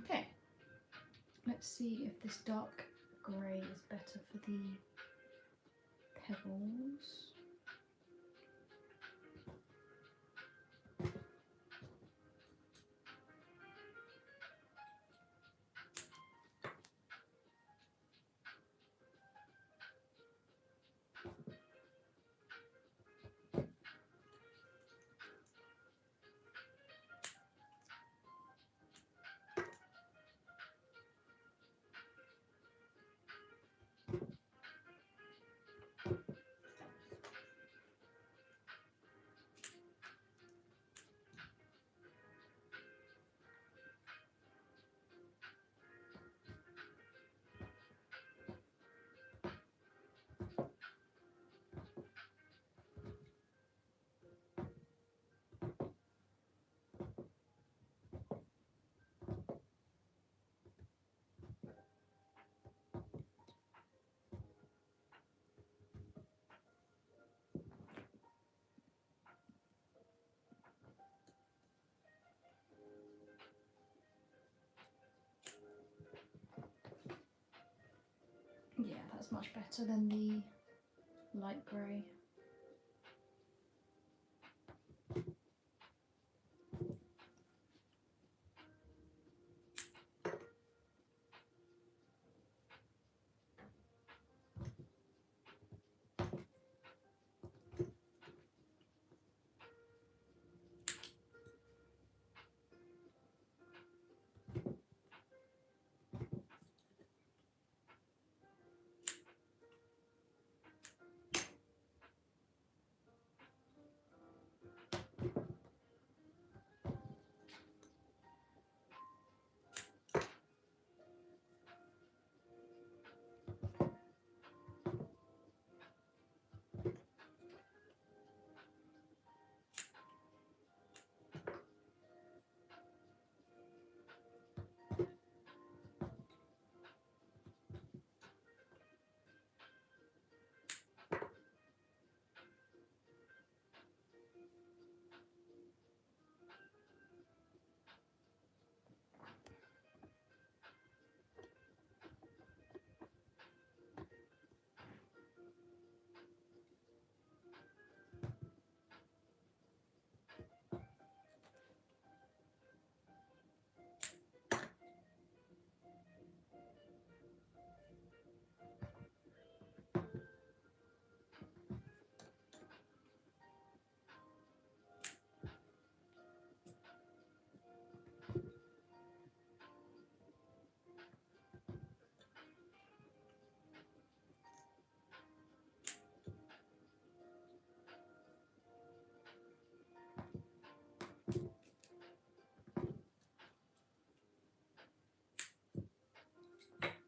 Okay, let's see if this dark grey is better for the pebbles. Yeah, that's much better than the light grey.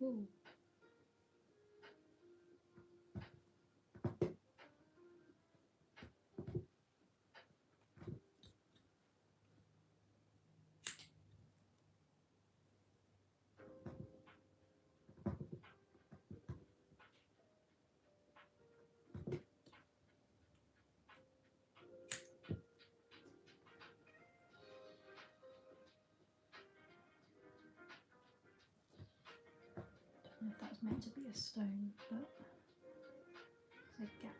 Ooh. I don't know if that's meant to be a stone, but there's a gap.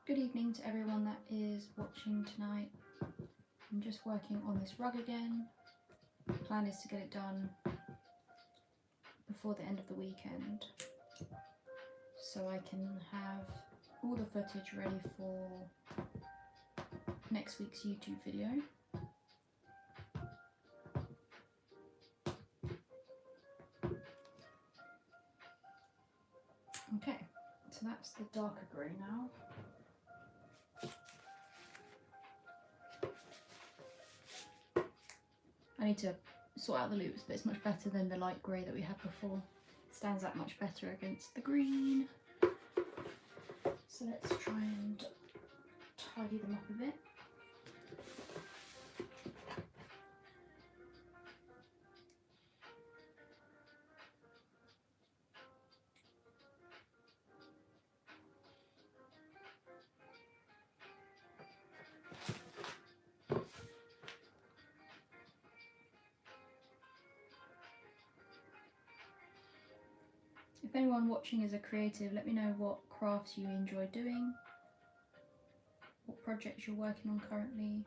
Good evening to everyone that is watching tonight. I'm just working on this rug again. The plan is to get it done before the end of the weekend, so I can have all the footage ready for next week's YouTube video. Okay, so that's the darker grey now. I need to sort out the loops, but it's much better than the light grey that we had before. It stands out much better against the green. So let's try and tidy them up a bit. If anyone watching is a creative, let me know what crafts you enjoy doing, what projects you're working on currently.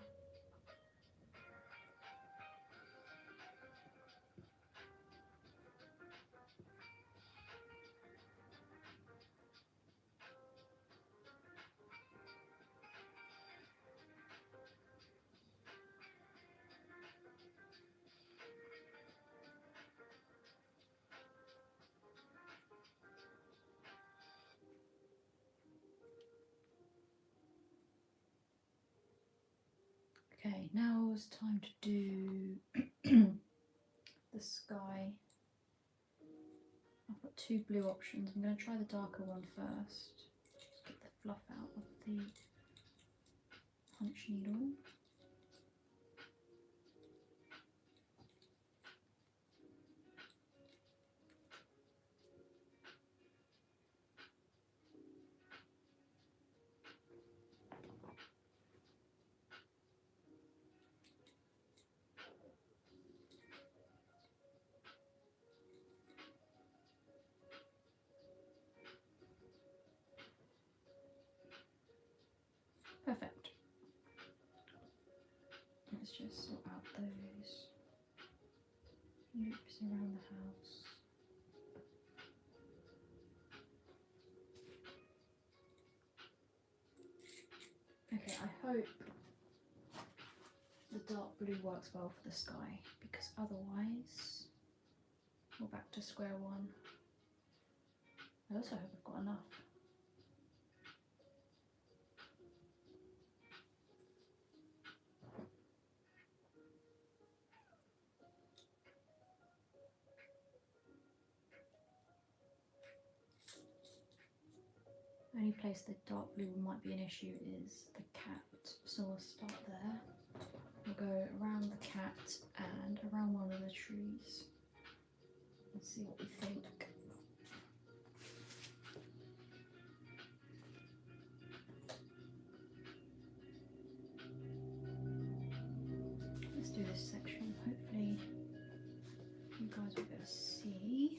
Okay, now it's time to do the sky. I've got two blue options. I'm going to try the darker one first. Just get the fluff out of the punch needle. Perfect. Let's just sort out those loops around the house. Okay, I hope the dark blue works well for the sky, because otherwise we're back to square one. I also hope I've got enough. The only place the dark blue might be an issue is the cat, so we'll start there. We'll go around the cat and around one of the trees and see what we think. Let's do this section. Hopefully you guys will be able to see.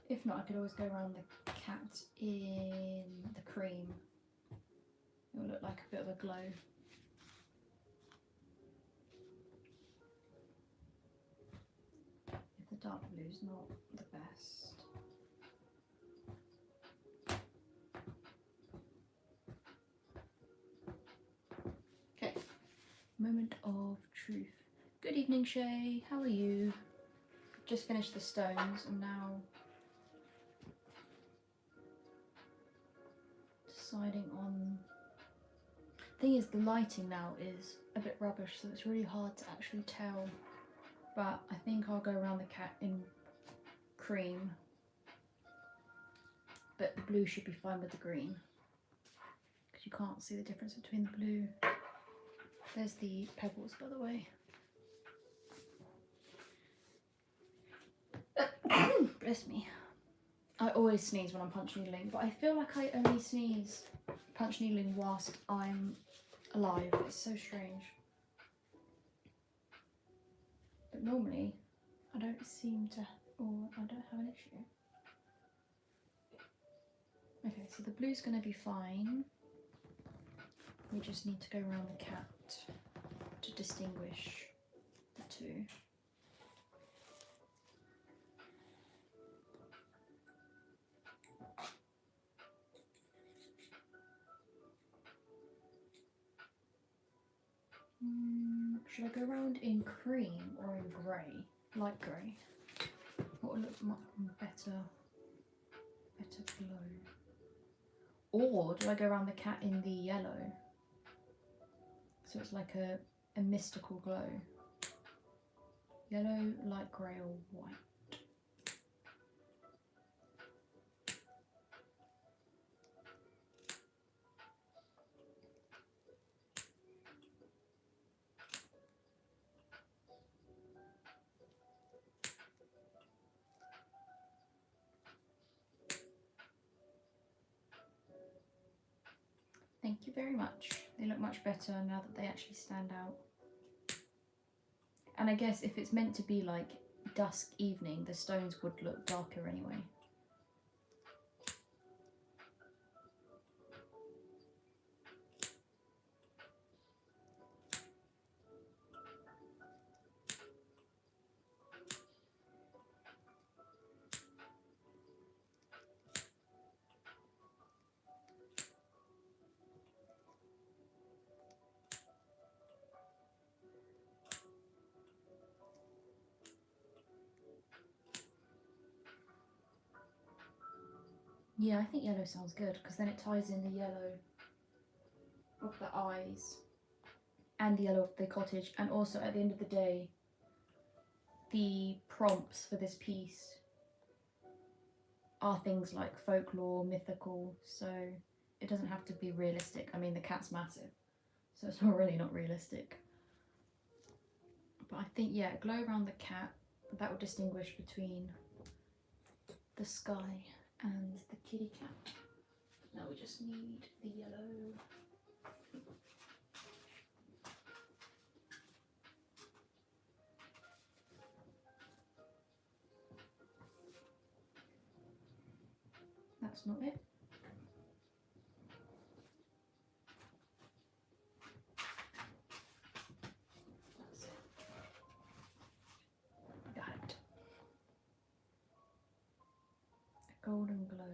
If not, I could always go around the cat in the cream. It will look like a bit of a glow. If the dark blue is not the best. Okay, moment of truth. Good evening, Shay. How are you? Just finished the stones and now deciding on. Thing is, the lighting now is a bit rubbish, so it's really hard to actually tell. But I think I'll go around the cat in cream. But the blue should be fine with the green, because you can't see the difference between the blue. There's the pebbles, by the way. Bless me. I always sneeze when I'm punch needling, but I feel like I only sneeze punch needling whilst I'm alive. It's so strange. But normally, I don't seem to, or I don't have an issue. Okay, so the blue's going to be fine. We just need to go around the cat to distinguish the two. Should I go around in cream or in grey? Light grey. What would look much better glow? Or do I go around the cat in the yellow? So it's like a mystical glow. Yellow, light grey or white? Thank you very much. They look much better now that they actually stand out. And I guess if it's meant to be like dusk evening, the stones would look darker anyway. Yeah, I think yellow sounds good because then it ties in the yellow of the eyes and the yellow of the cottage, and also at the end of the day, the prompts for this piece are things like folklore, mythical, so it doesn't have to be realistic. I mean, the cat's massive, so it's already not realistic. But I think, yeah, glow around the cat, that would distinguish between the sky and the kitty cat. Now we just need the yellow. That's not it. That's it. Got it. A golden glow.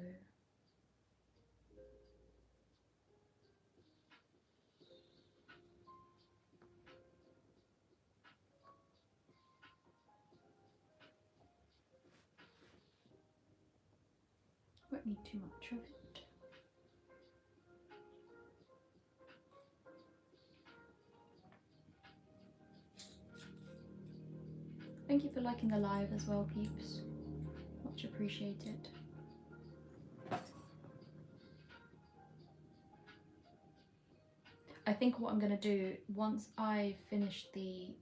Won't need too much of it. Thank you for liking the live as well, peeps. Much appreciated. I think what I'm going to do, once I finish the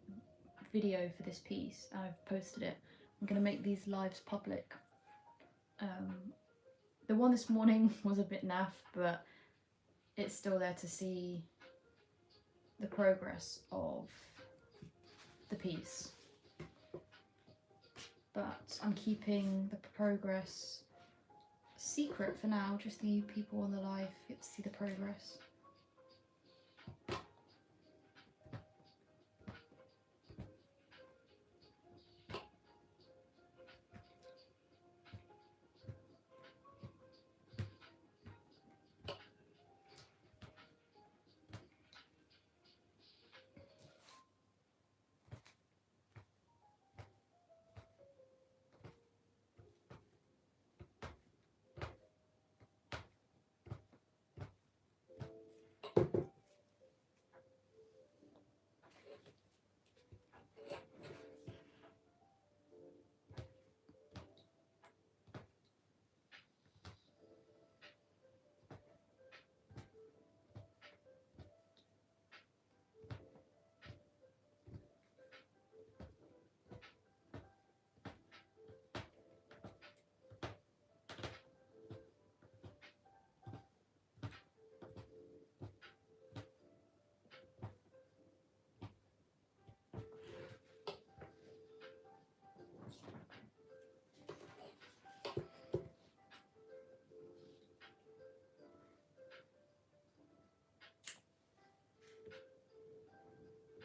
video for this piece, I've posted it, I'm going to make these lives public. The one this morning was a bit naff, but it's still there to see the progress of the piece. But I'm keeping the progress secret for now, just the people on the live get to see the progress.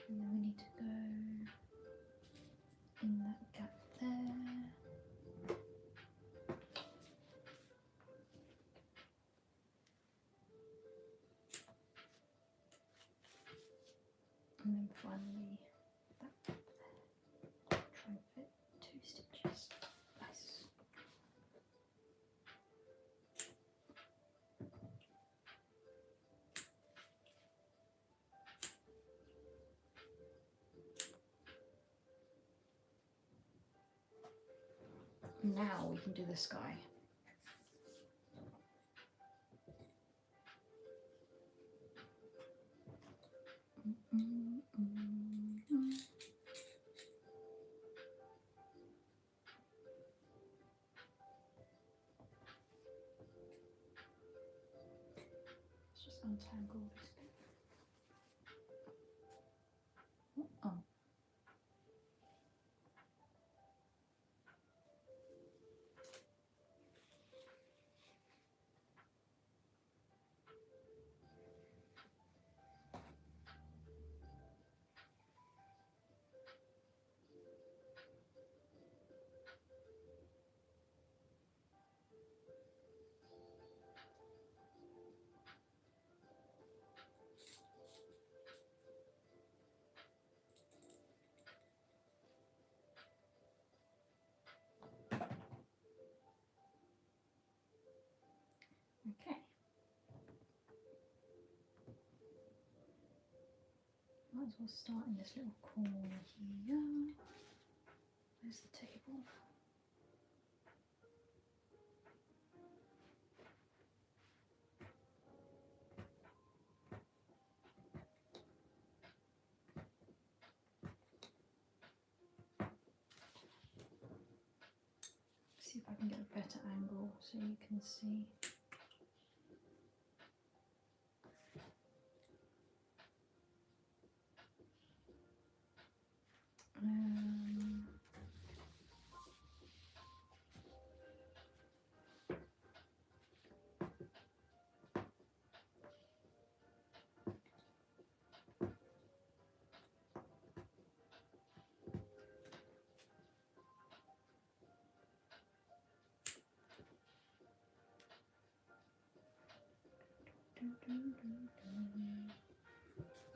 And then we need to go in that gap there. And then finally now we can do the sky. Let's just untangle this bit. Oh. Okay. Might as well start in this little corner here. Where's the table? See if I can get a better angle so you can see.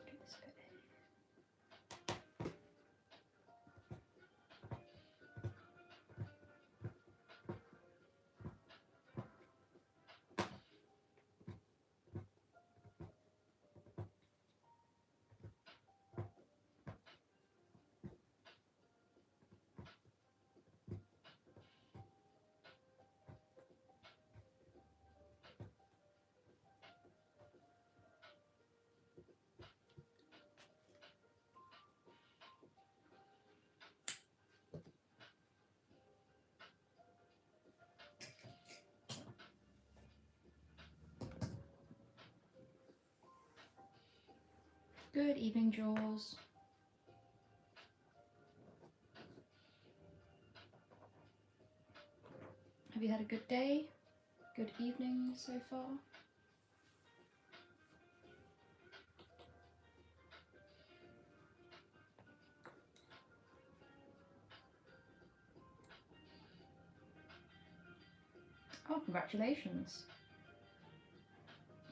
Get this bit in. Good evening, Jules. Have you had a good day? Good evening so far? Oh, congratulations.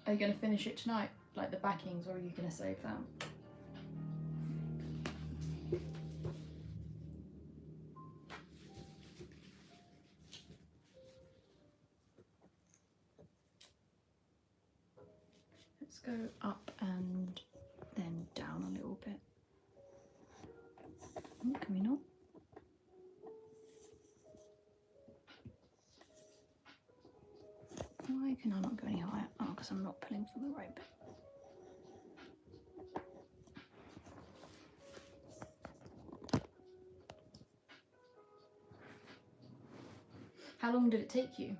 Are you going to finish it tonight, like the backings, or are you going to save them? Let's go up and then down a little bit. Oh, can we not? Why can I not go any higher? Oh, because I'm not pulling from the right bit. How long did it take you?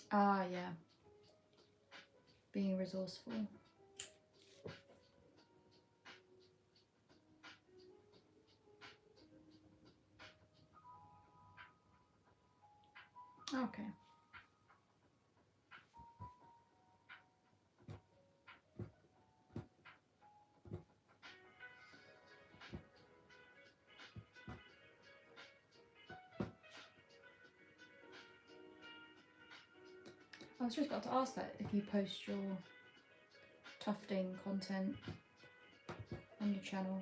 Ah, yeah. Being resourceful. Okay. was just about to ask that if you post your tufting content on your channel.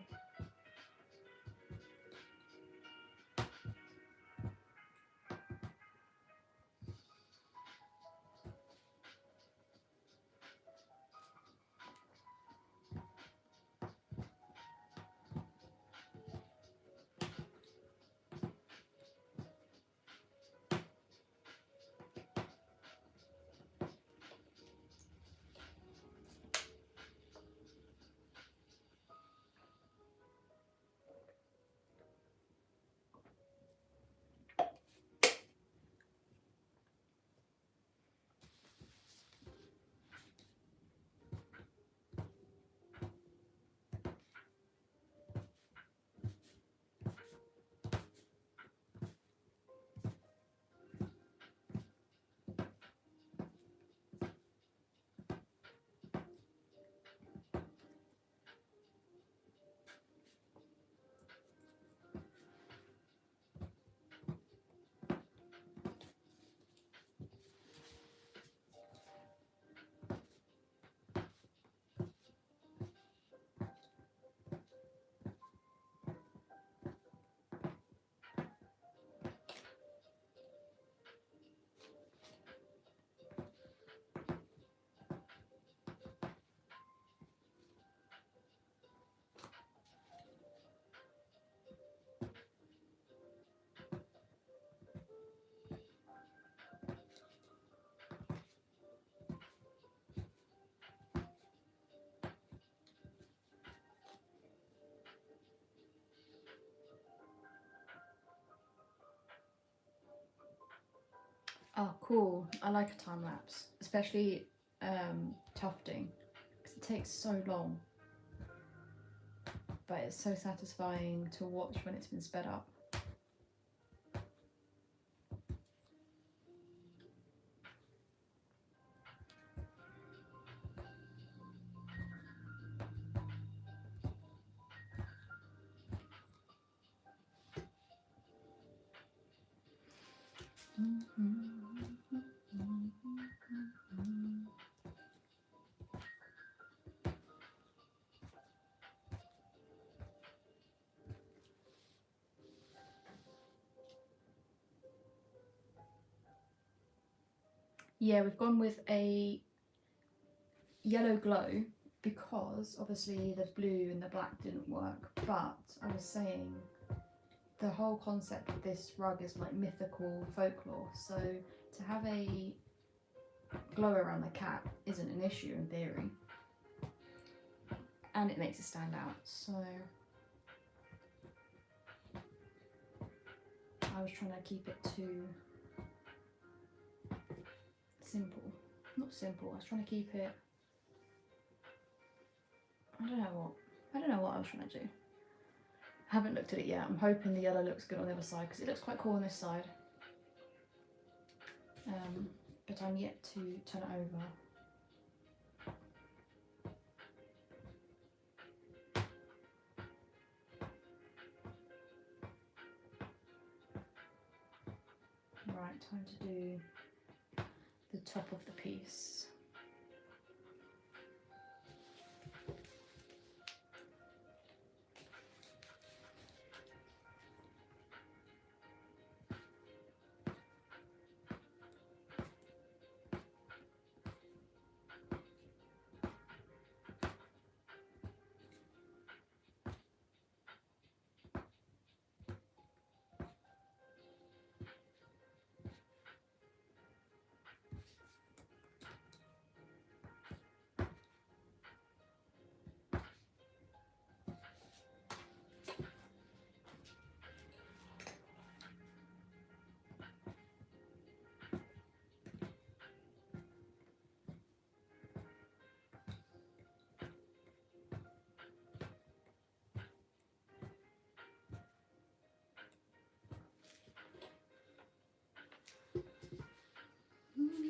Oh, cool. I like a time lapse, especially tufting, because it takes so long. But it's so satisfying to watch when it's been sped up. Yeah, we've gone with a yellow glow because obviously the blue and the black didn't work, but I was saying the whole concept of this rug is like mythical folklore, so to have a glow around the cat isn't an issue in theory, and it makes it stand out. So I was trying to keep it too simple. Not simple, I was trying to keep it, I don't know what I was trying to do. I haven't looked at it yet. I'm hoping the yellow looks good on the other side because it looks quite cool on this side. But I'm yet to turn it over. Right, time to do the top of the piece.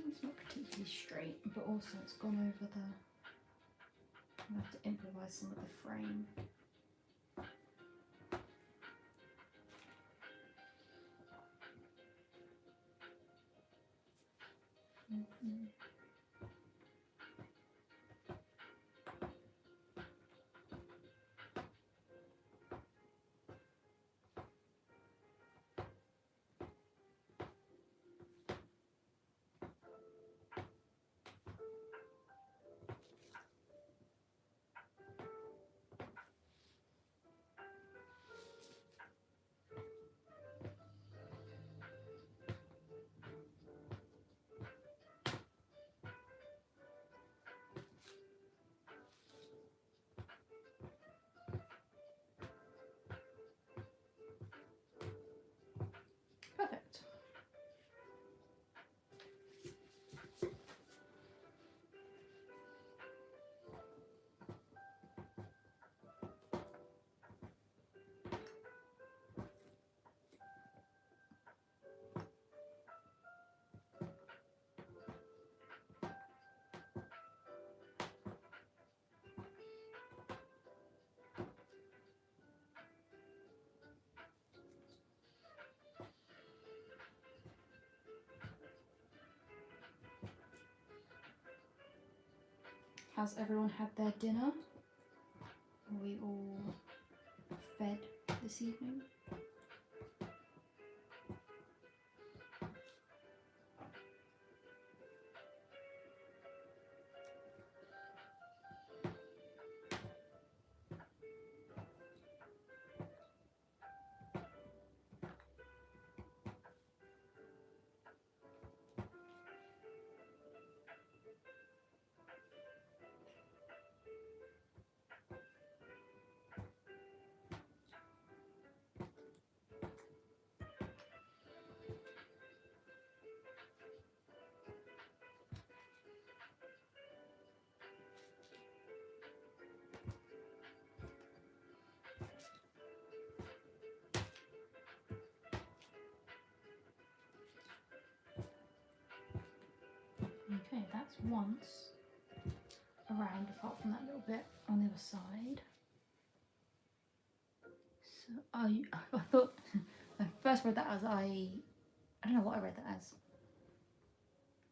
It's not particularly straight, but also it's gone over the... I'll have to improvise some of the frame. Has everyone had their dinner? Are we all fed this evening? Okay, that's once around, apart from that little bit on the other side. So I thought I first read that as I don't know what I read that as.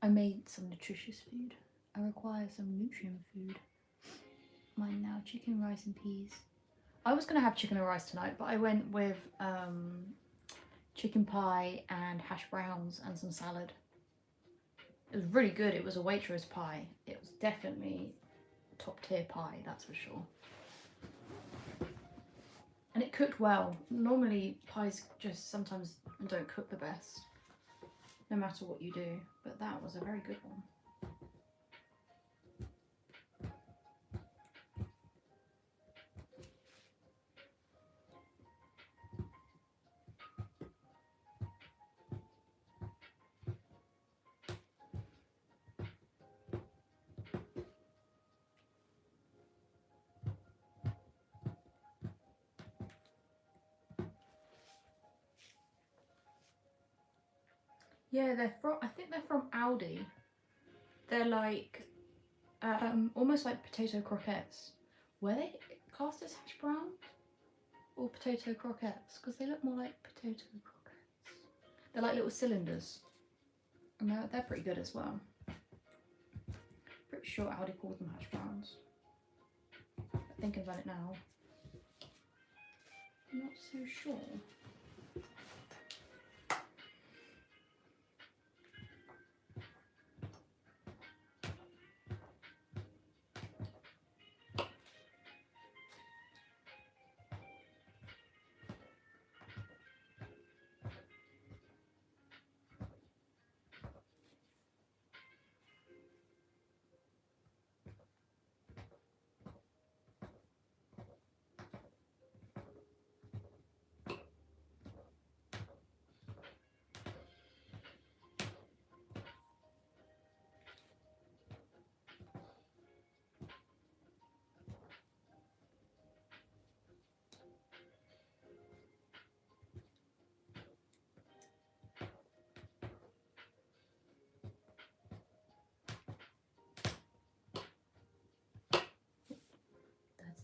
I made some nutritious food. I require some nutrient food. Mine now, chicken, rice and peas. I was gonna have chicken and rice tonight, but I went with chicken pie and hash browns and some salad. It was really good. It was a Waitrose pie. It was definitely top tier pie, that's for sure. And it cooked well. Normally pies just sometimes don't cook the best, no matter what you do, but that was a very good one. Yeah, I think they're from Aldi. They're like, almost like potato croquettes. Were they classed as hash brown or potato croquettes? Because they look more like potato croquettes. They're like little cylinders. And they're pretty good as well. Pretty sure Aldi called them hash browns. But thinking about it now, I'm not so sure.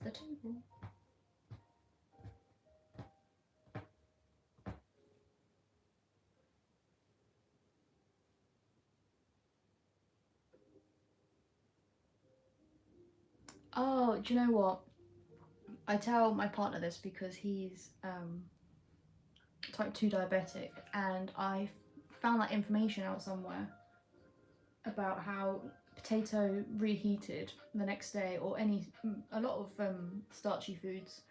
That's the table. Oh, do you know what? I tell my partner this because he's type 2 diabetic, and I found that information out somewhere about how potato reheated the next day, or a lot of starchy foods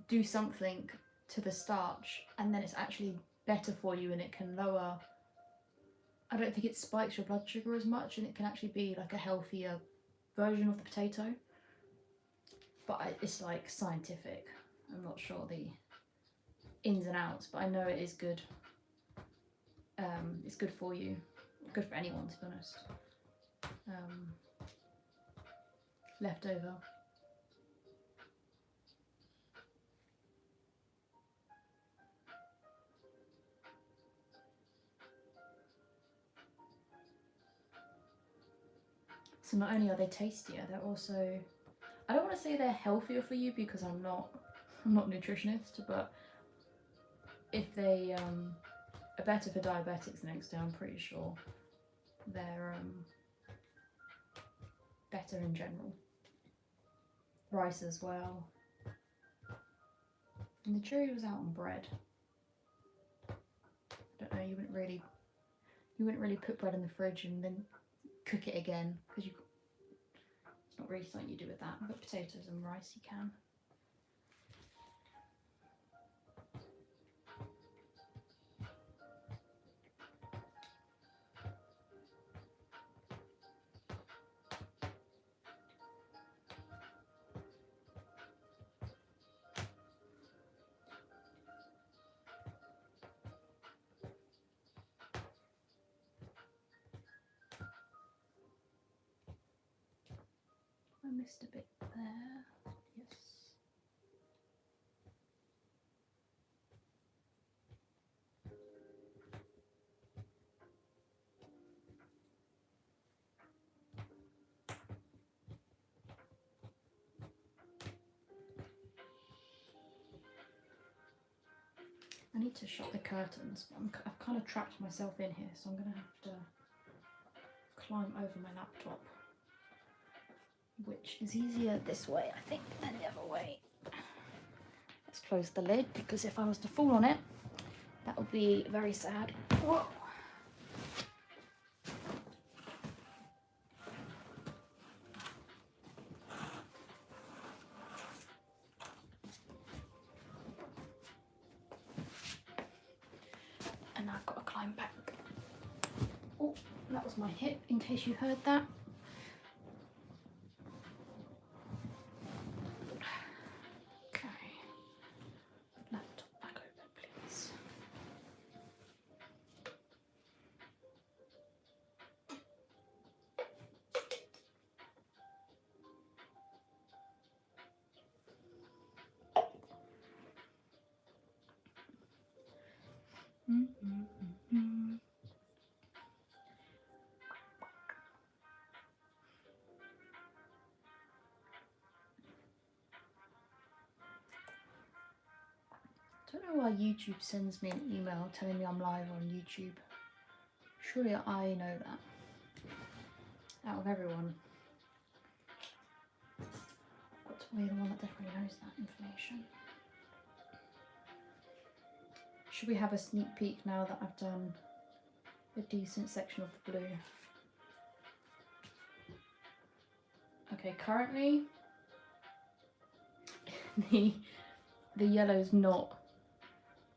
do something to the starch, and then it's actually better for you, and it can lower, I don't think it spikes your blood sugar as much, and it can actually be like a healthier version of the potato. But it's like scientific. I'm not sure the ins and outs, but I know it is good. It's good for you, good for anyone, to be honest. Leftover. So not only are they tastier, they're also, I don't want to say they're healthier for you because I'm not a nutritionist, but if they are better for diabetics the next day, I'm pretty sure they're better in general. Rice as well. And the cherry was out on bread. I don't know, you wouldn't really put bread in the fridge and then cook it again, because it's not really something you do with that. But potatoes and rice you can. I missed a bit there. Yes. I need to shut the curtains, but I've kind of trapped myself in here, so I'm going to have to climb over my laptop, which is easier this way, I think, than the other way. Let's close the lid, because if I was to fall on it, that would be very sad. Whoa. And I've got to climb back. Oh, that was my hip, in case you heard that. Okay. Laptop back open, please. I don't know why YouTube sends me an email telling me I'm live on YouTube. Surely I know that. Out of everyone, I've got to be the one that definitely knows that information. Should we have a sneak peek now that I've done a decent section of the blue? Okay, currently the yellow's not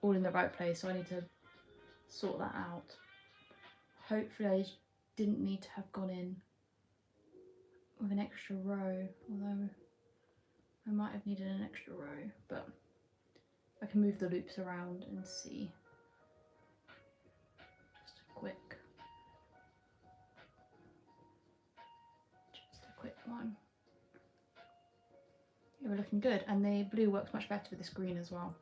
all in the right place, so I need to sort that out. Hopefully I didn't need to have gone in with an extra row, although I might have needed an extra row, but I can move the loops around and see. Just a quick one. Yeah, we're looking good, and the blue works much better with this green as well.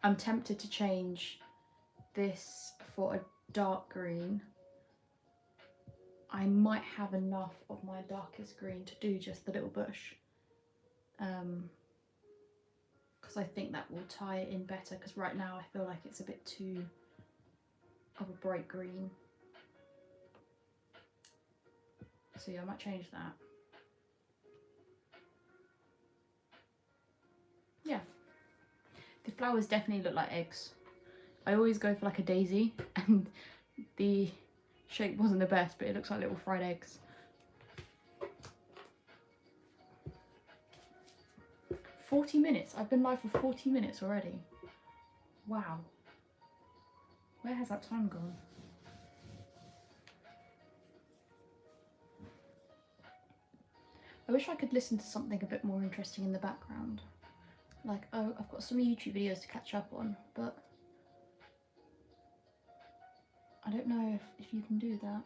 I'm tempted to change this for a dark green. I might have enough of my darkest green to do just the little bush, because I think that will tie it in better, because right now I feel like it's a bit too of a bright green. So yeah, I might change that. Yeah, the flowers definitely look like eggs. I always go for like a daisy, and the shape wasn't the best, but it looks like little fried eggs. "40 minutes? I've been live for 40 minutes already. Wow. Where has that time gone? I wish I could listen to something a bit more interesting in the background. Like, oh, I've got some YouTube videos to catch up on, but I don't know if you can do that.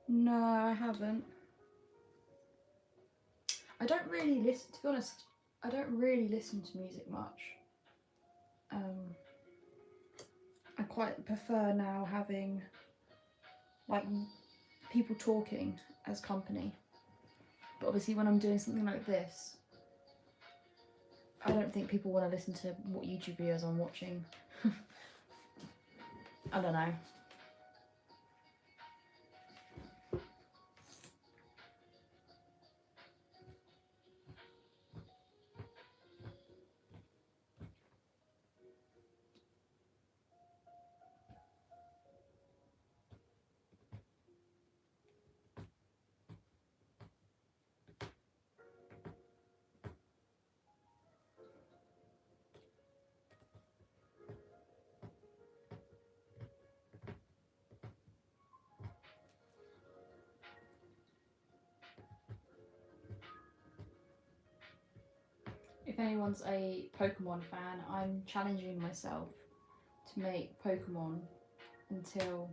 No, I haven't. I don't really listen, to be honest, I don't really listen to music much. I quite prefer now having like people talking as company. But obviously when I'm doing something like this, I don't think people want to listen to what YouTube videos I'm watching. I don't know. If anyone's a Pokemon fan, I'm challenging myself to make Pokemon until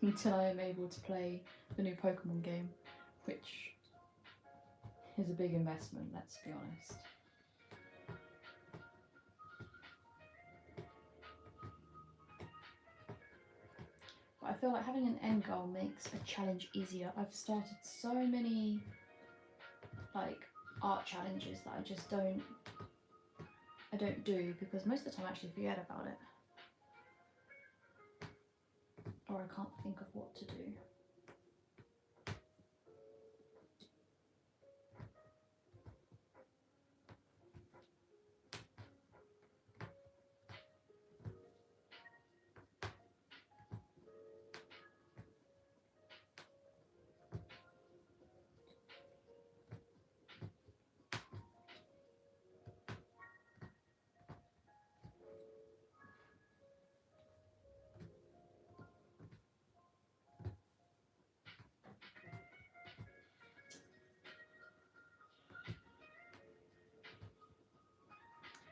I am able to play the new Pokemon game, which is a big investment, let's be honest. But I feel like having an end goal makes a challenge easier. I've started so many like art challenges that I just don't do because most of the time I actually forget about it. Or I can't think of what to do.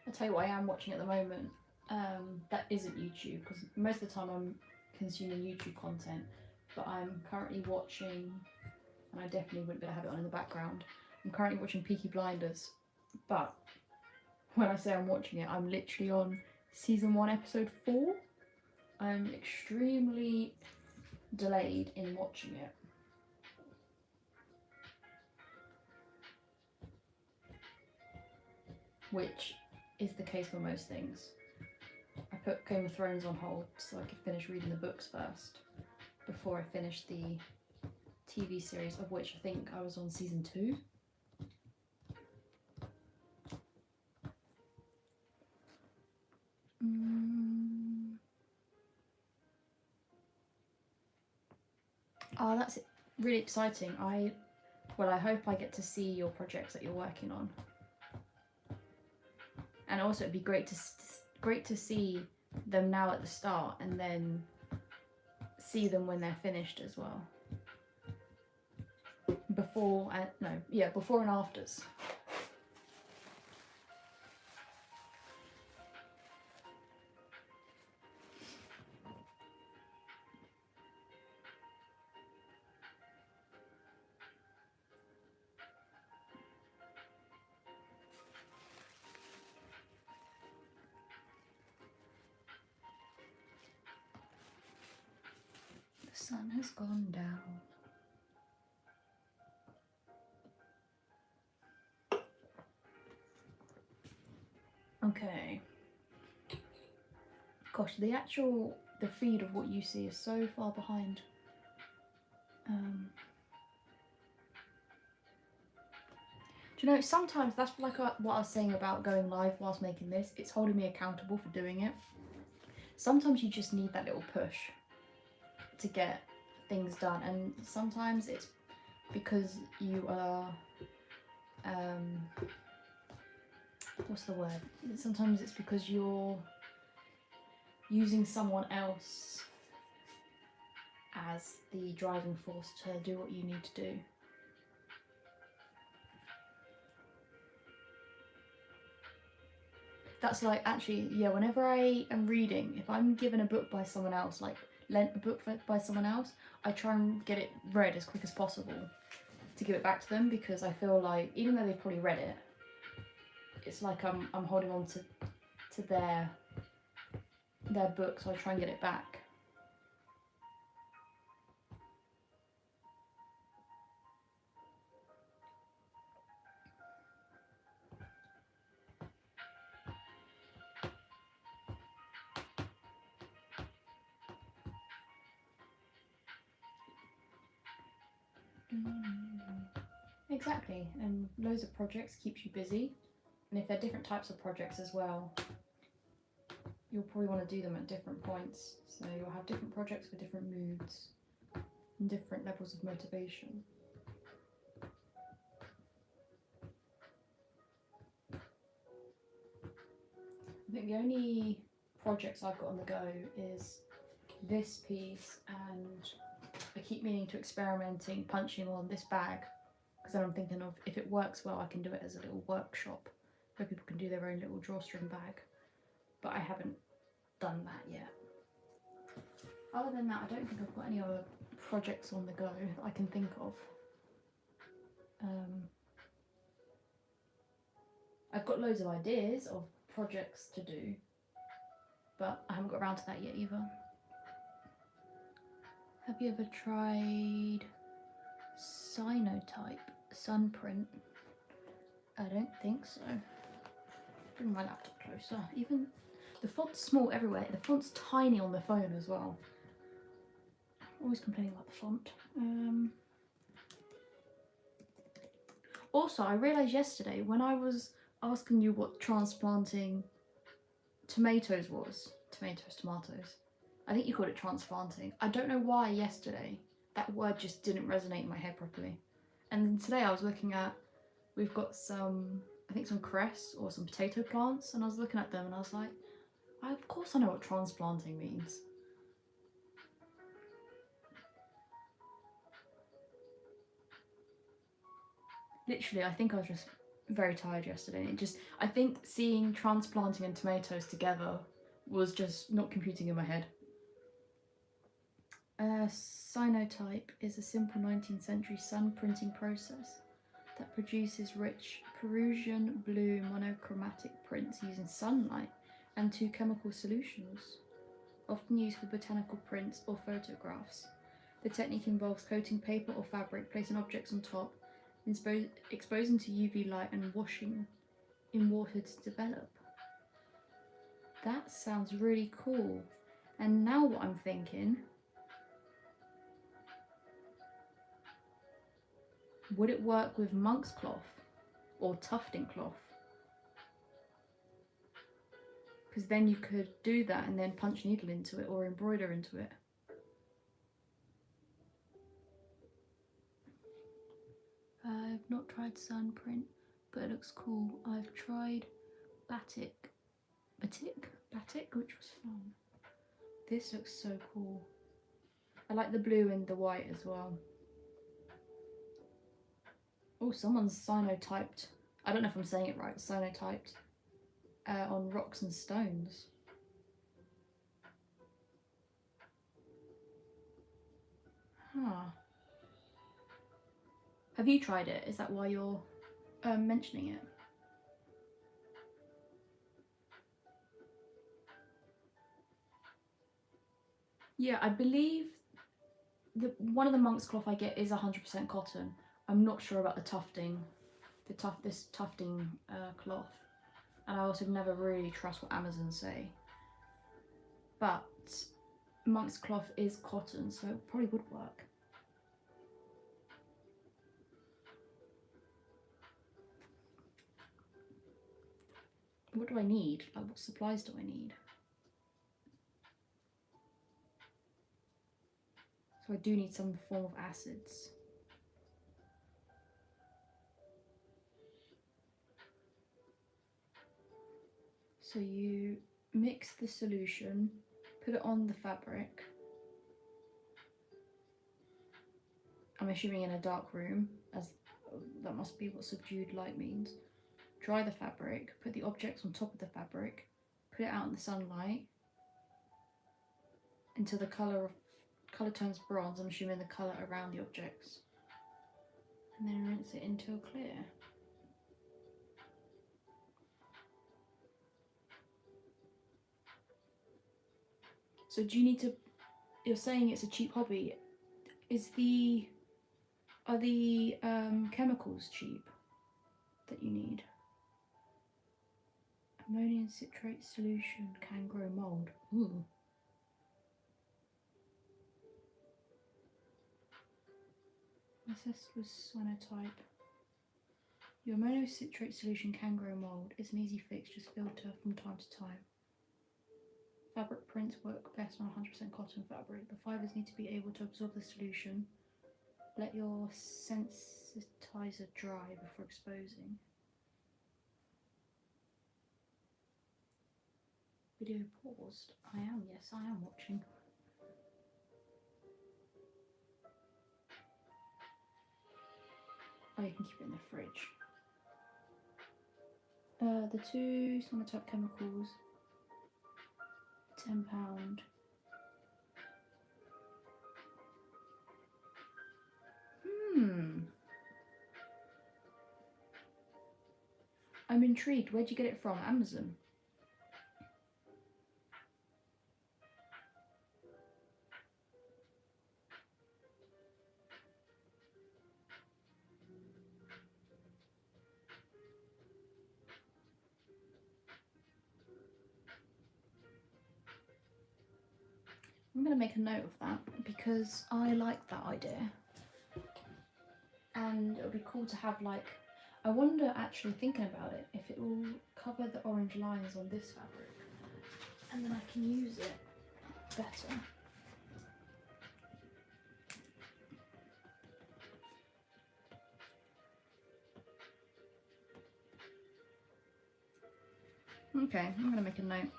I'll tell you what I am watching at the moment. That isn't YouTube, because most of the time I'm consuming YouTube content, but I'm currently watching, and I definitely wouldn't be able to have it on in the background, I'm currently watching Peaky Blinders, but when I say I'm watching it, I'm literally on season 1 episode 4. I'm extremely delayed in watching it. Which is the case for most things. I put Game of Thrones on hold so I could finish reading the books first before I finished the TV series, of which I think I was on season 2. Oh, that's really exciting. I hope I get to see your projects that you're working on. And also it'd be great to see them now at the start and then see them when they're finished as well. Before and afters. The sun has gone down. Okay. Gosh, the feed of what you see is so far behind. Do you know, sometimes that's like what I was saying about going live whilst making this. It's holding me accountable for doing it. Sometimes you just need that little push to get things done, and sometimes it's because you are what's the word? Sometimes it's because you're using someone else as the driving force to do what you need to do. That's like, actually, yeah, whenever I am reading, if I'm given a book by someone else, like lent a book by someone else, I try and get it read as quick as possible to give it back to them, because I feel like, even though they've probably read it, it's like I'm holding on to their their book, so I try and get it back. Exactly, and loads of projects keeps you busy, and if they're different types of projects as well, you'll probably want to do them at different points. So you'll have different projects for different moods and different levels of motivation. I think the only projects I've got on the go is this piece, and I keep meaning to experimenting punching on this bag, because then I'm thinking of, if it works well, I can do it as a little workshop where people can do their own little drawstring bag, but I haven't done that yet. Other than that, I don't think I've got any other projects on the go that I can think of. I've got loads of ideas of projects to do, but I haven't got around to that yet either. Have you ever tried cyanotype sunprint? I don't think so. Bring my laptop closer. Even the font's small everywhere. The font's tiny on the phone as well. Always complaining about the font. Also, I realised yesterday when I was asking you what transplanting tomatoes was, tomatoes, I think you called it transplanting. I don't know why yesterday that word just didn't resonate in my head properly. And then today I was looking at, we've got some, I think some cress or some potato plants, and I was looking at them and I was like, of course I know what transplanting means. Literally, I think I was just very tired yesterday. I think seeing transplanting and tomatoes together was just not computing in my head. Cyanotype is a simple 19th century sun printing process that produces rich Peruvian blue monochromatic prints using sunlight and 2 chemical solutions, often used for botanical prints or photographs. The technique involves coating paper or fabric, placing objects on top, exposing to UV light and washing in water to develop. That sounds really cool. And now what I'm thinking, would it work with monk's cloth or tufting cloth? Because then you could do that and then punch needle into it or embroider into it. I've not tried sunprint, but it looks cool. I've tried batik, which was fun. This looks so cool. I like the blue and the white as well. Oh, someone's cyanotyped. I don't know if I'm saying it right. Cyanotyped on rocks and stones. Huh. Have you tried it? Is that why you're mentioning it? Yeah, I believe one of the monk's cloth I get is 100% cotton. I'm not sure about the tufting, this tufting cloth. And I also never really trust what Amazon say. But monk's cloth is cotton, so it probably would work. What do I need? Like, what supplies do I need? So I do need some form of acids. So you mix the solution, put it on the fabric. I'm assuming in a dark room, as that must be what subdued light means. Dry the fabric, put the objects on top of the fabric, put it out in the sunlight until the colour turns bronze. I'm assuming the colour around the objects, and then rinse it until clear. So do you need to, you're saying it's a cheap hobby. Are the chemicals cheap that you need? Ammonium citrate solution can grow mold. Ooh. Assessed with cyanotype. Your ammonium citrate solution can grow mold. It's an easy fix, just filter from time to time. Fabric prints work best on 100% cotton fabric. The fibres need to be able to absorb the solution. Let your sensitizer dry before exposing. Video paused. I am, yes, I am watching. Oh, you can keep it in the fridge. The two cyanotype chemicals, £10. I'm intrigued. Where'd you get it from? Amazon? I'm going to make a note of that because I like that idea. And it would be cool to have, like, I wonder, actually thinking about it, if it will cover the orange lines on this fabric and then I can use it better. Okay, I'm going to make a note.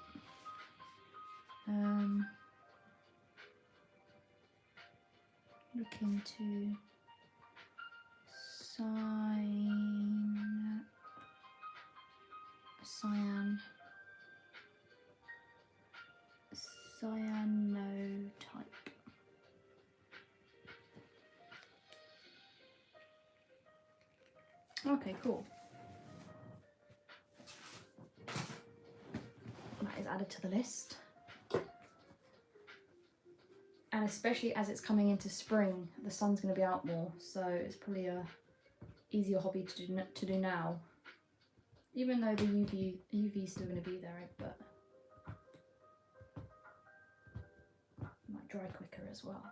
Look into cyanotype. Okay, cool. That is added to the list. And especially as it's coming into spring, the sun's going to be out more, so it's probably a easier hobby to do now. Even though the UV is still going to be there, but it might dry quicker as well.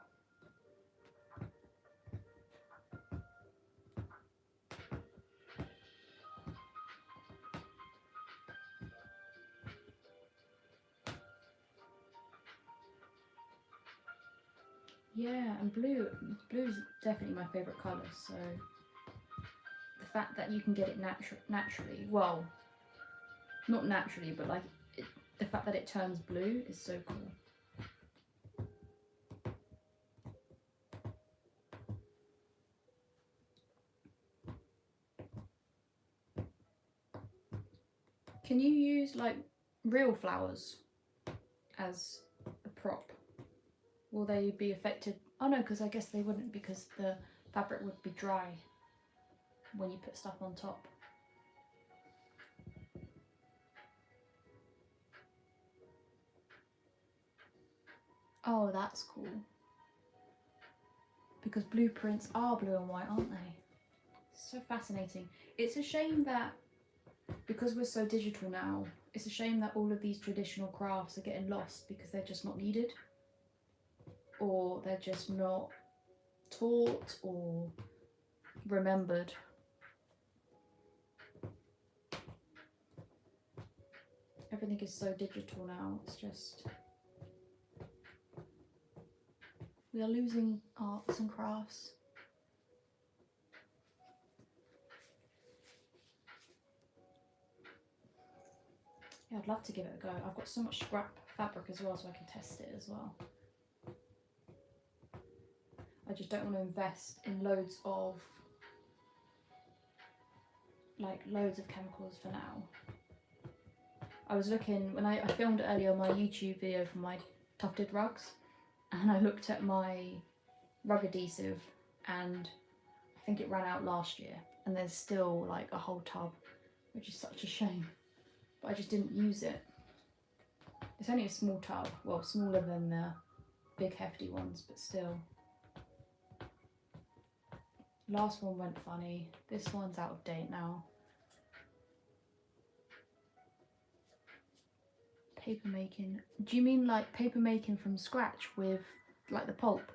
Yeah, and blue is definitely my favourite colour, so the fact that you can get it naturally, well, not naturally, but like the fact that it turns blue is so cool. Can you use like real flowers as a prop? Will they be affected? Oh no, because I guess they wouldn't, because the fabric would be dry when you put stuff on top. Oh, that's cool. Because blueprints are blue and white, aren't they? So fascinating. It's a shame that, because we're so digital now, it's a shame that all of these traditional crafts are getting lost because they're just not needed, or they're just not taught or remembered. Everything is so digital now, it's just, we are losing arts and crafts. Yeah, I'd love to give it a go. I've got so much scrap fabric as well, so I can test it as well. I just don't want to invest in loads of chemicals for now. I was looking, when I filmed earlier my YouTube video for my tufted rugs, and I looked at my rug adhesive, and I think it ran out last year, and there's still like a whole tub, which is such a shame, but I just didn't use it. It's only a small tub, well, smaller than the big hefty ones, but still. Last one went funny. This one's out of date now. Paper making. Do you mean like paper making from scratch with like the pulp?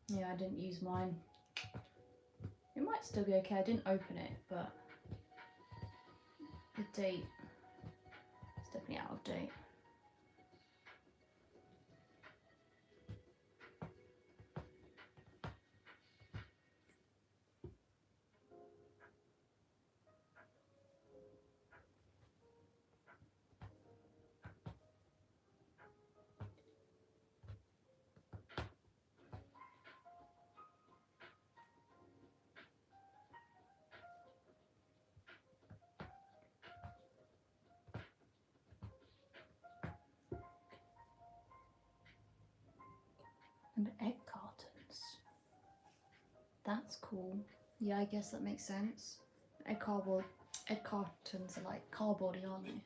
Yeah, I didn't use mine. It might still be okay. I didn't open it, but the date is definitely out of date. And egg cartons. That's cool. Yeah, I guess that makes sense. Egg cartons are like cardboardy, aren't they?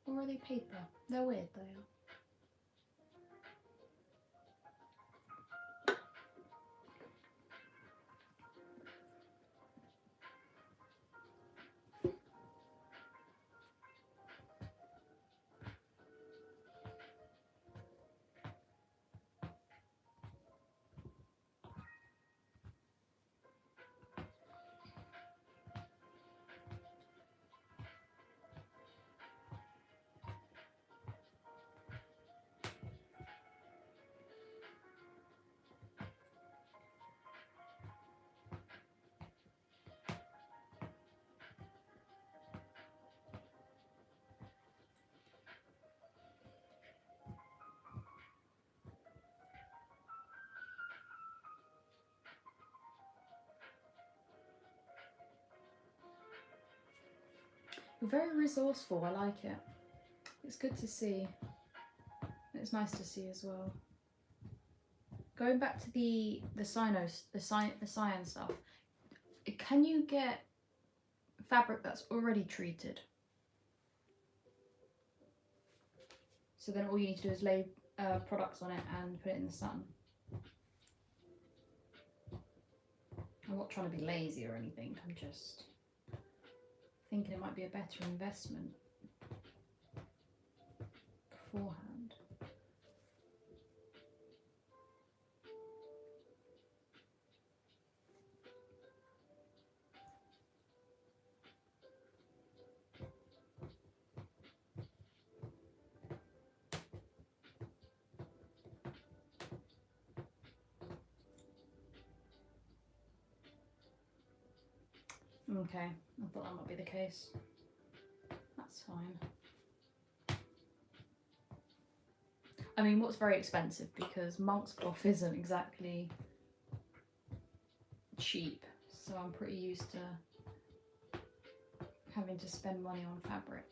Or are they paper? They're weird though. You're very resourceful, I like it. It's good to see. It's nice to see as well. Going back to the cyan stuff, can you get fabric that's already treated? So then all you need to do is lay products on it and put it in the sun. I'm not trying to be lazy or anything, I'm just thinking it might be a better investment beforehand. Okay, I thought that might be the case. That's fine. I mean, what's very expensive, because monk's cloth isn't exactly cheap, so I'm pretty used to having to spend money on fabric.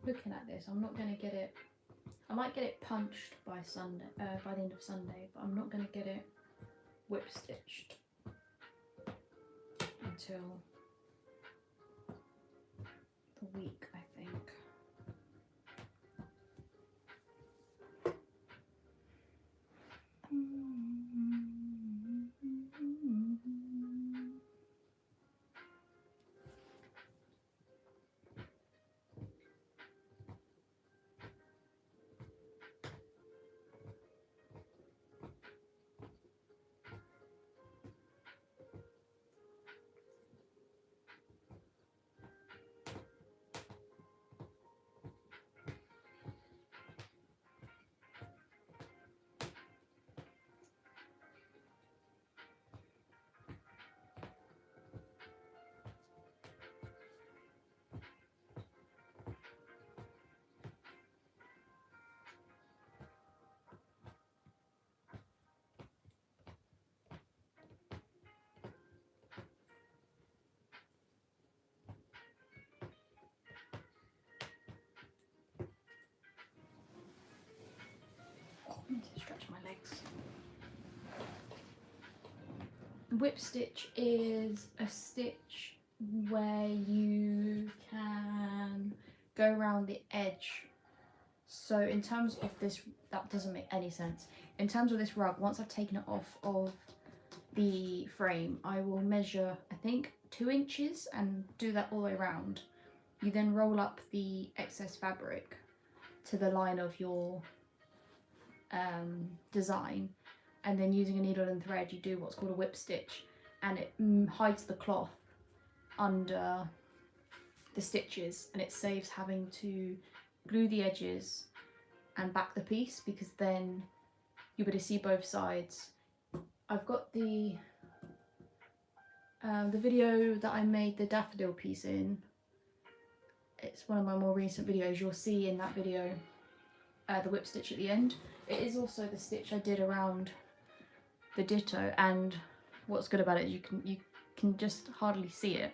Looking at this, I'm not going to get it I might get it punched by Sunday, by the end of Sunday, but I'm not going to get it whip stitched until the week, I think. I need to stretch my legs. Whip stitch is a stitch where you can go around the edge. So in terms of this, that doesn't make any sense. In terms of this rug, once I've taken it off of the frame, I will measure, I think, 2 inches and do that all the way around. You then roll up the excess fabric to the line of your design, and then using a needle and thread you do what's called a whip stitch, and it hides the cloth under the stitches, and it saves having to glue the edges and back the piece, because then you'll be able to see both sides. I've got the video that I made the daffodil piece in. It's one of my more recent videos. You'll see in that video the whip stitch at the end. It is also the stitch I did around the ditto, and what's good about it is you can just hardly see it.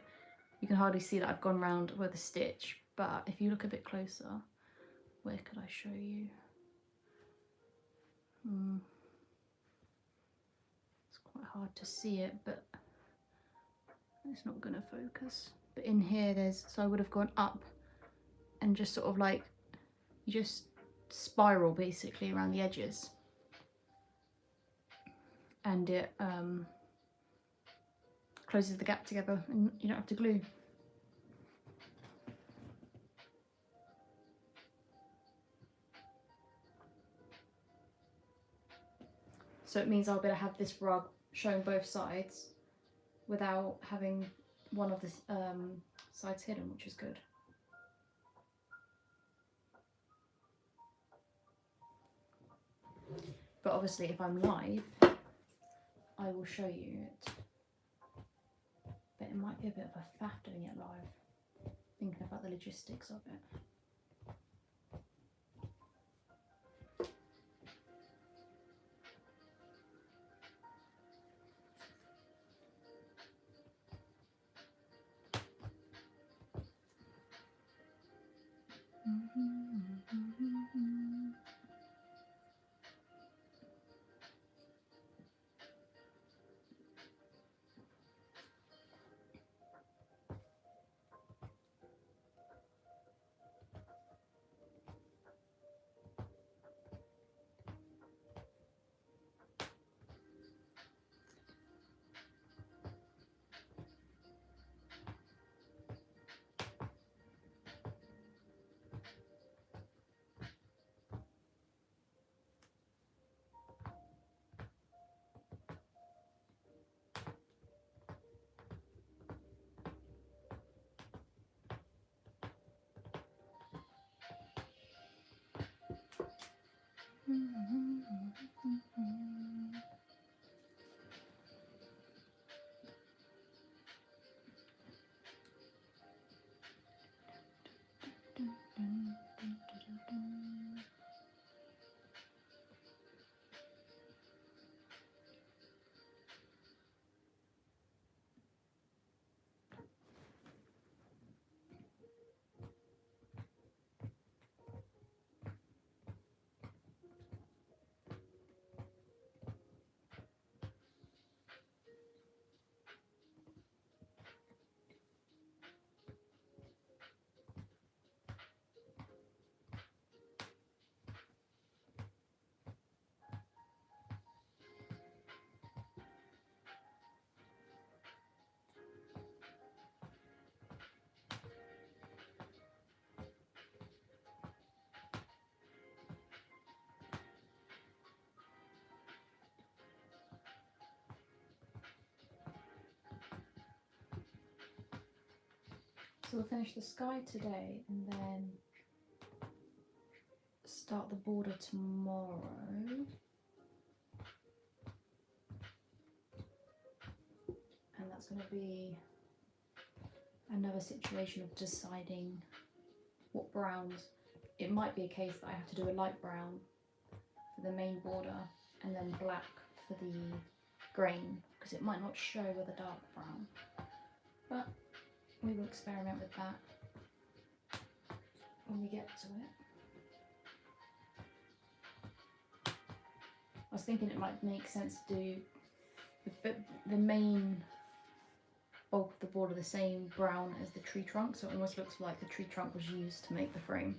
You can hardly see that I've gone round with a stitch, but if you look a bit closer, where could I show you? It's quite hard to see it, but it's not gonna focus. But in here there's, so I would have gone up and just sort of like, you just spiral basically around the edges, and it closes the gap together and you don't have to glue. So it means I'll be able to have this rug showing both sides without having one of the sides hidden, which is good. But obviously if I'm live, I will show you it. But it might be a bit of a faff doing it live, thinking about the logistics of it. So we'll finish the sky today and then start the border tomorrow. And that's going to be another situation of deciding what browns. It might be a case that I have to do a light brown for the main border and then black for the grain, because it might not show with a dark brown. But we will experiment with that when we get to it. I was thinking it might make sense to do the main bulk of the border the same brown as the tree trunk, so it almost looks like the tree trunk was used to make the frame.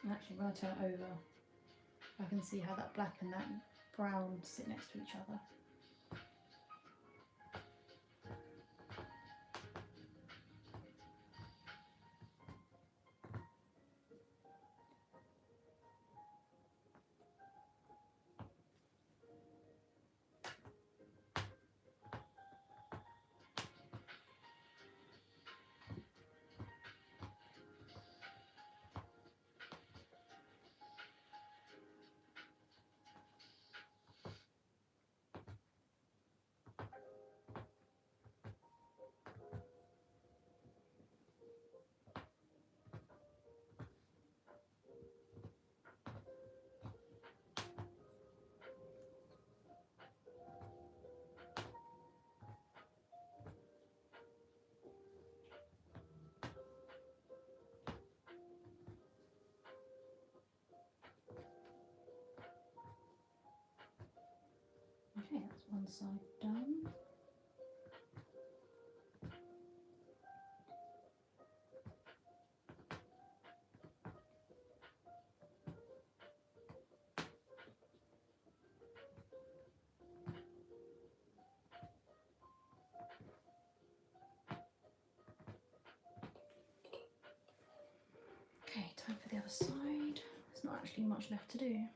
Actually, when I turn it over, I can see how that black and that brown sit next to each other. Okay, that's one side done. Okay, time for the other side. There's not actually much left to do.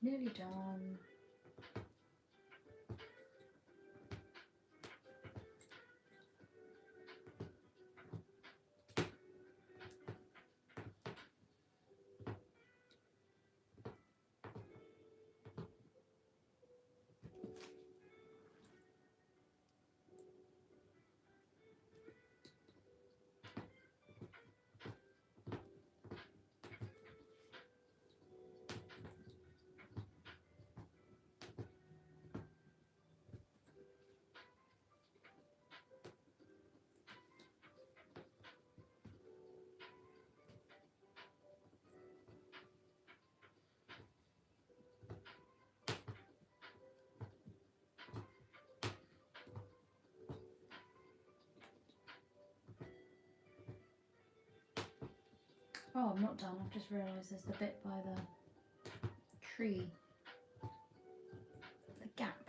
Nearly done. Oh, I'm not done. I've just realised there's the bit by the tree, the gap.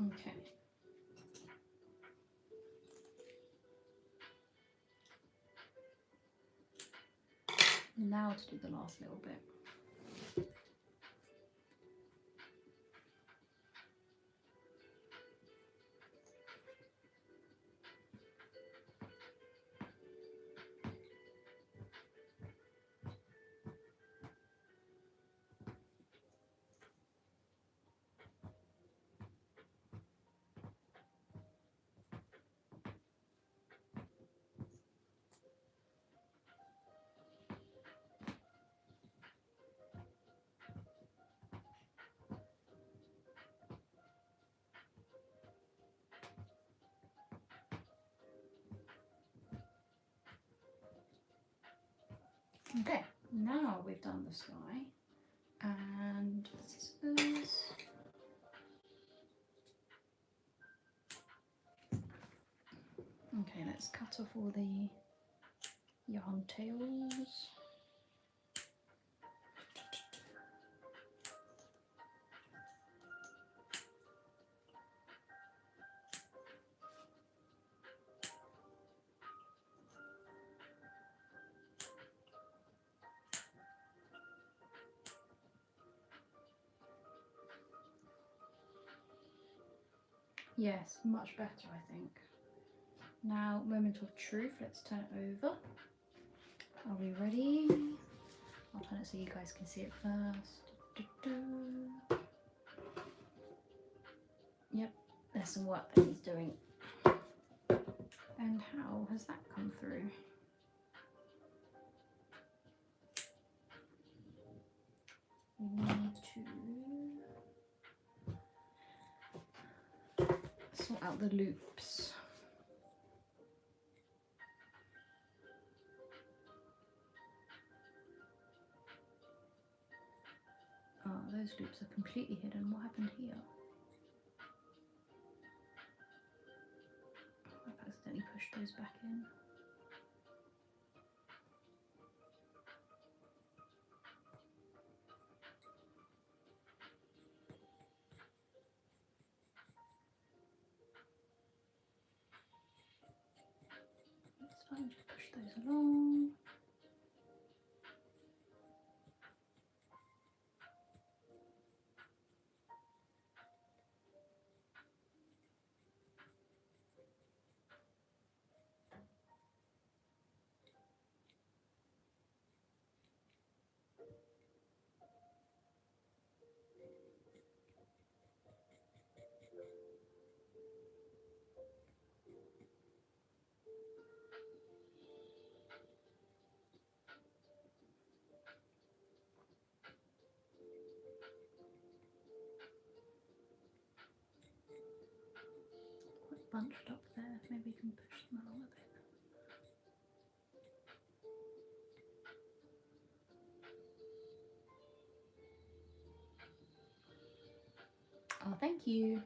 Okay. Now to do the last little bit. Okay, now we've done the sky and scissors. Okay, let's cut off all the yarn tails. Yes, much better, I think. Now, moment of truth, let's turn it over. Are we ready? I'll turn it so you guys can see it first. Yep, there's some work that he's doing. And how has that come through? We need to sort out the loops. Oh, those loops are completely hidden. What happened here? I've accidentally pushed those back in. It's fine, just push those along. Quite bunched up there. Maybe we can push them along a bit. Oh, thank you.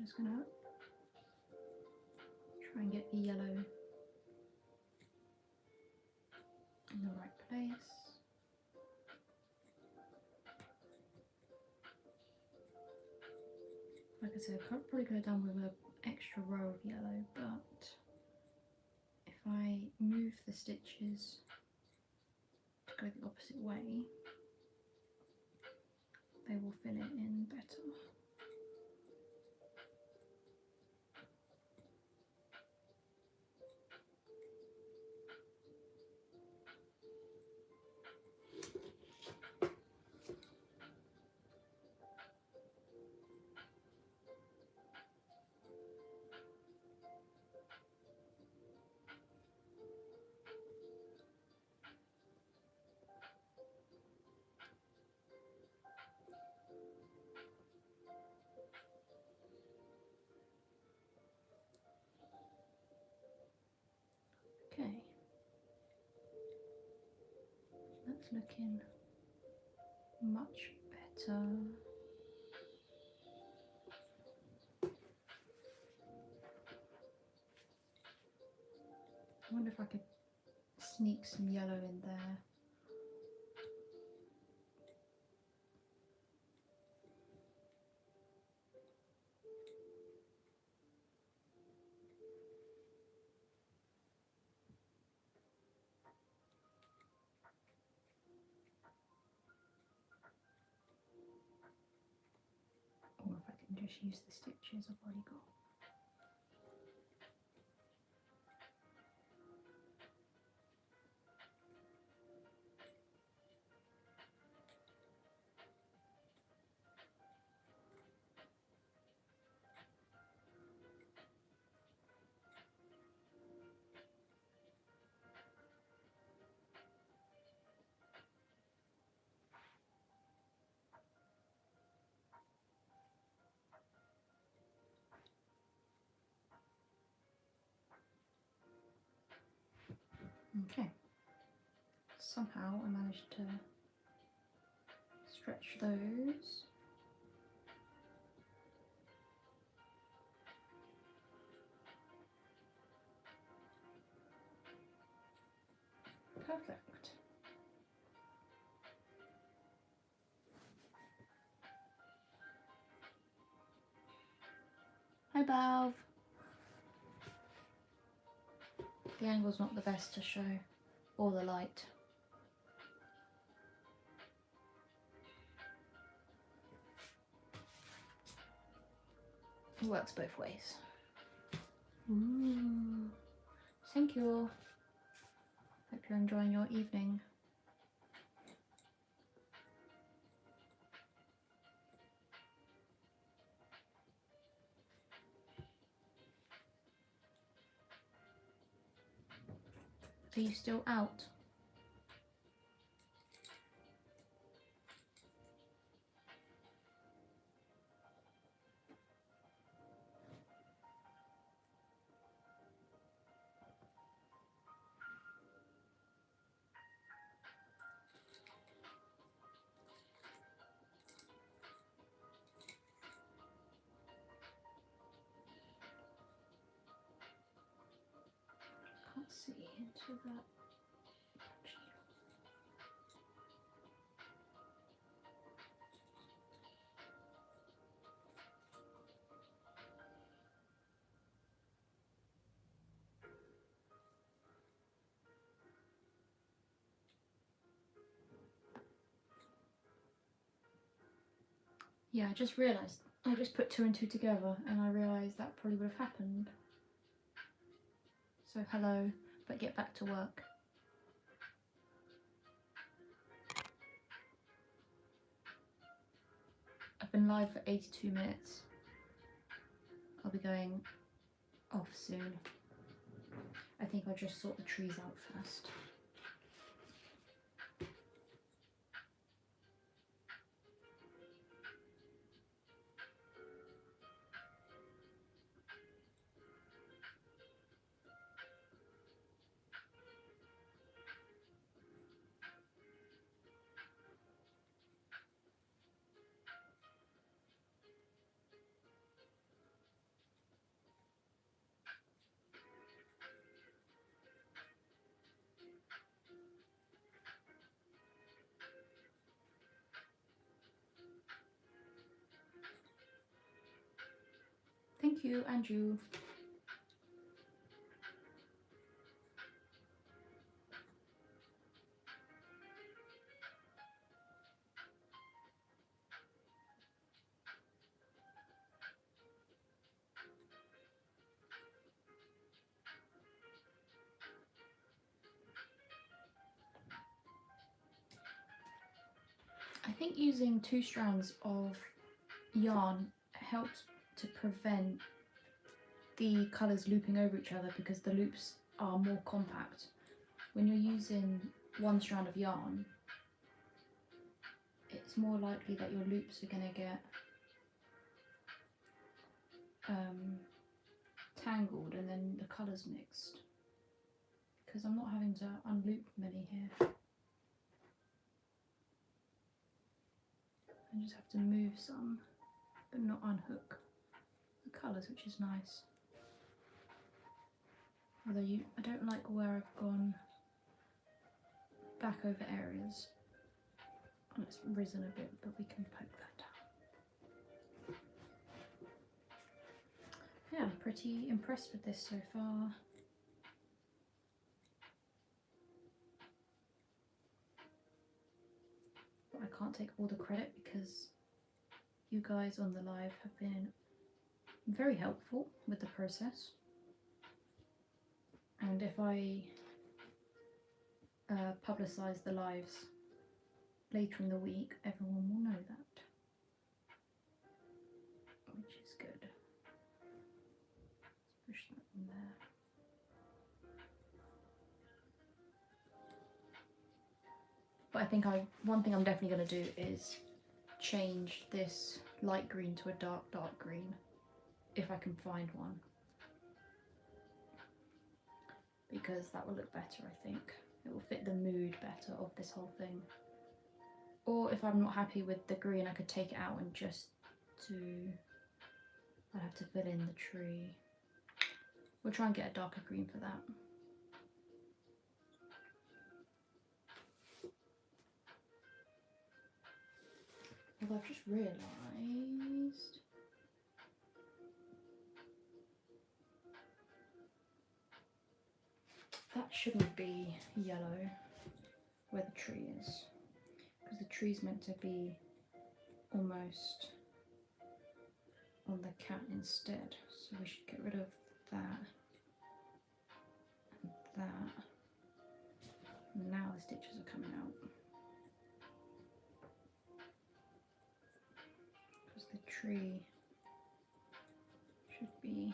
just going to try and get the yellow in the right place. Like I said, I probably could have done with an extra row of yellow, but if I move the stitches to go the opposite way, they will fill it in better. Okay, that's looking much better. I wonder if I could sneak some yellow in there. Or if I can just use the stitches I've already got. Okay, somehow I managed to stretch those. Perfect. Hi Balv. The angle's not the best to show, or the light. It works both ways. Ooh. Thank you. Hope you're enjoying your evening. Are you still out? Can't see into that. Yeah, I just realised, I just put 2 and 2 together and I realised that probably would have happened. So hello, but get back to work. I've been live for 82 minutes. I'll be going off soon. I think I'll just sort the trees out first. Thank you, and you. I think using 2 strands of yarn helps to prevent the colours looping over each other because the loops are more compact. When you're using 1 strand of yarn, it's more likely that your loops are going to get tangled and then the colours mixed, because I'm not having to unloop many here. I just have to move some but not unhook the colours, which is nice. Although I don't like where I've gone back over areas and it's risen a bit, but we can poke that down. Yeah, I'm pretty impressed with this so far. But I can't take all the credit because you guys on the live have been very helpful with the process. And if I publicise the lives later in the week, everyone will know that, which is good. Let's push that in there. But I think one thing I'm definitely going to do is change this light green to a dark green, if I can find one, because that will look better. I think it will fit the mood better of this whole thing. Or if I'm not happy with the green, I could take it out and just I'd have to fill in the tree. We'll try and get a darker green for that. Although I've just realised that shouldn't be yellow where the tree is, because the tree's meant to be almost on the cat instead. So we should get rid of that and that. And now the stitches are coming out, because the tree should be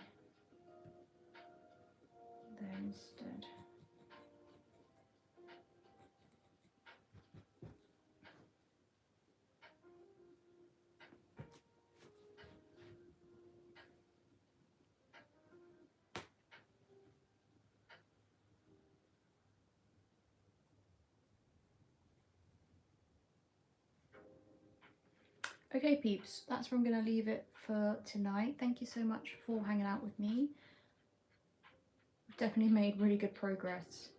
there instead. Okay peeps, that's where I'm going to leave it for tonight. Thank you so much for hanging out with me. We've definitely made really good progress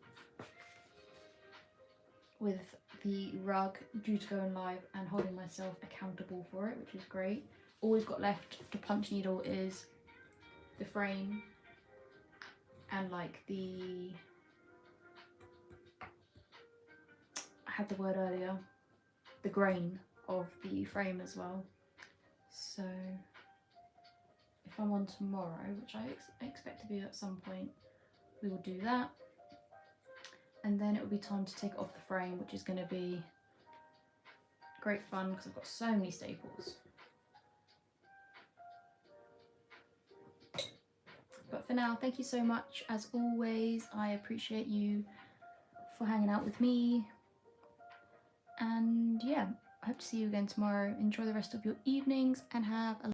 with the rug, due to going live and holding myself accountable for it, which is great. All we've got left to punch needle is the frame and like I had the word earlier, the grain of the frame as well. So if I'm on tomorrow, which I expect to be at some point, we will do that, and then it will be time to take it off the frame, which is going to be great fun because I've got so many staples. But for now, thank you so much as always. I appreciate you for hanging out with me, and yeah, I hope to see you again tomorrow. Enjoy the rest of your evenings and have a